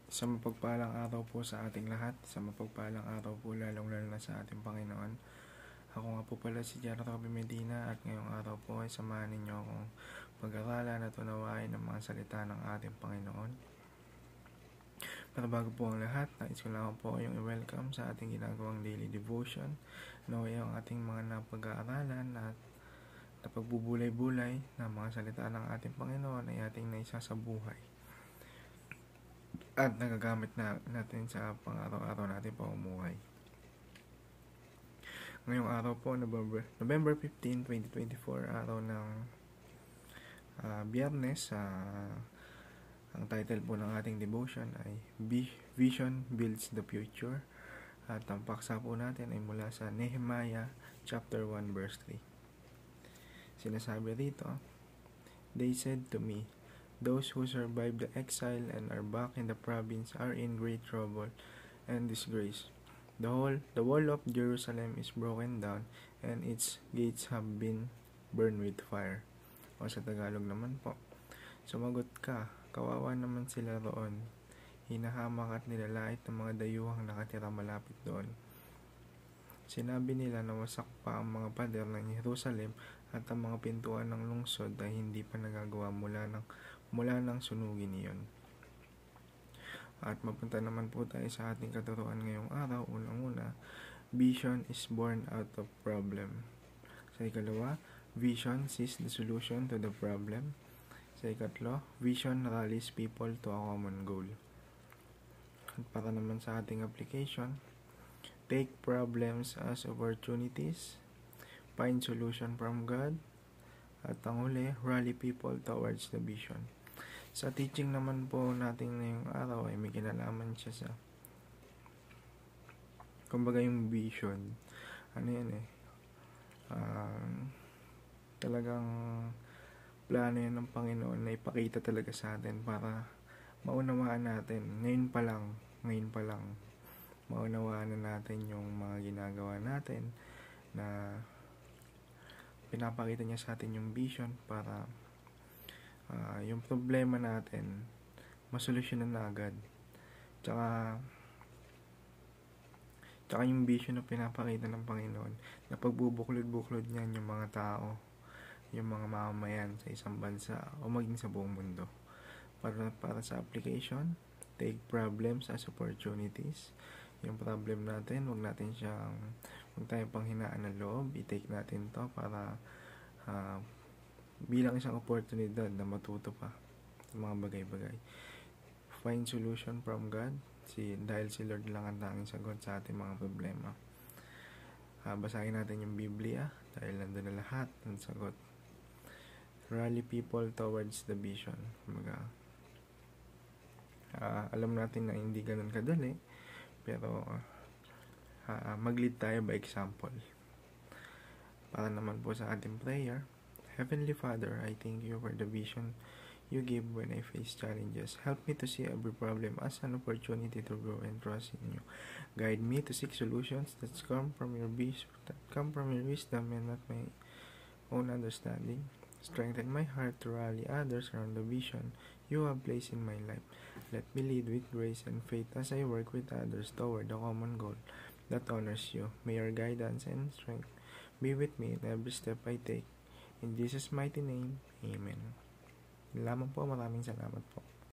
Sa mapagpalang araw po sa ating lahat, sa mapagpalang araw po lalong-lalo na sa ating Panginoon. Ako nga po pala si Jarrod Robby Medina at ngayong araw po ay samahan ninyo akong pag-aralan at unawain ng mga salita ng ating Panginoon. Pero bago po ang lahat, nais ko lang po yung i-welcome sa ating ginagawang daily devotion. Naway ang ating mga napag-aaralan at napagbubulay-bulay na mga salita ng ating Panginoon ay ating naisa sa buhay at nagagamit natin sa pang-araw-araw natin pamumuhay. Ngayong araw po, November 15, 2024, araw ng Biyernes. Ang title po ng ating devotion ay Vision Builds the Future. At ang paksa po natin ay mula sa Nehemiah chapter 1 verse 3. Sinasabi rito, "They said to me, those who survived the exile and are back in the province are in great trouble and disgrace. The wall of Jerusalem is broken down and its gates have been burned with fire." O sa Tagalog naman po, "Sumagot ka, kawawa naman sila roon. Hinahamak at nilalait ng mga dayuhang nakatira malapit doon. Sinabi nila na wasak pa ang mga pader ng Jerusalem at ang mga pintuan ng lungsod ay hindi pa nagagawa mula ng sunugin niyon." At mapunta naman po tayo sa ating katuruan ngayong araw. Unang-una, vision is born out of problem. Sa ikalawa, vision sees the solution to the problem. Sa ikatlo, vision rallies people to a common goal. At para naman sa ating application, take problems as opportunities, find solution from God, at ang huli, rally people towards the vision. Sa teaching naman po natin ngayong araw ay may kinalaman siya sa kumbaga yung vision. Ano yan talagang plano yan ng Panginoon na ipakita talaga sa atin para maunawaan natin. Ngayon pa lang maunawaan na natin yung mga ginagawa natin na pinapakita niya sa atin yung vision para yung problema natin masolusyonan na agad. Tsaka yung vision na pinapakita ng Panginoon na pagbubuklod-buklod niyan yung mga tao, yung mga mamamayan sa isang bansa o maging sa buong mundo. Para sa application, take problems as opportunities. Yung problem natin, huwag tayong panghinaan ng loob. I-take natin to para bilang isang oportunidad na matuto pa sa mga bagay-bagay. Find solution from God, dahil si Lord lang ang tanging sagot sa ating mga problema. Basahin natin yung Biblia dahil nandun na lahat ng sagot. Rally people towards the vision. Alam natin na hindi ganun kadali, pero mag-lead tayo by example. Para naman po sa ating prayer, Heavenly Father, I thank you for the vision you give when I face challenges. Help me to see every problem as an opportunity to grow and trust in you. Guide me to seek solutions that come from your wisdom and not my own understanding. Strengthen my heart to rally others around the vision you have placed in my life. Let me lead with grace and faith as I work with others toward the common goal that honors you. May your guidance and strength be with me in every step I take. In Jesus' mighty name, Amen. Maraming salamat po.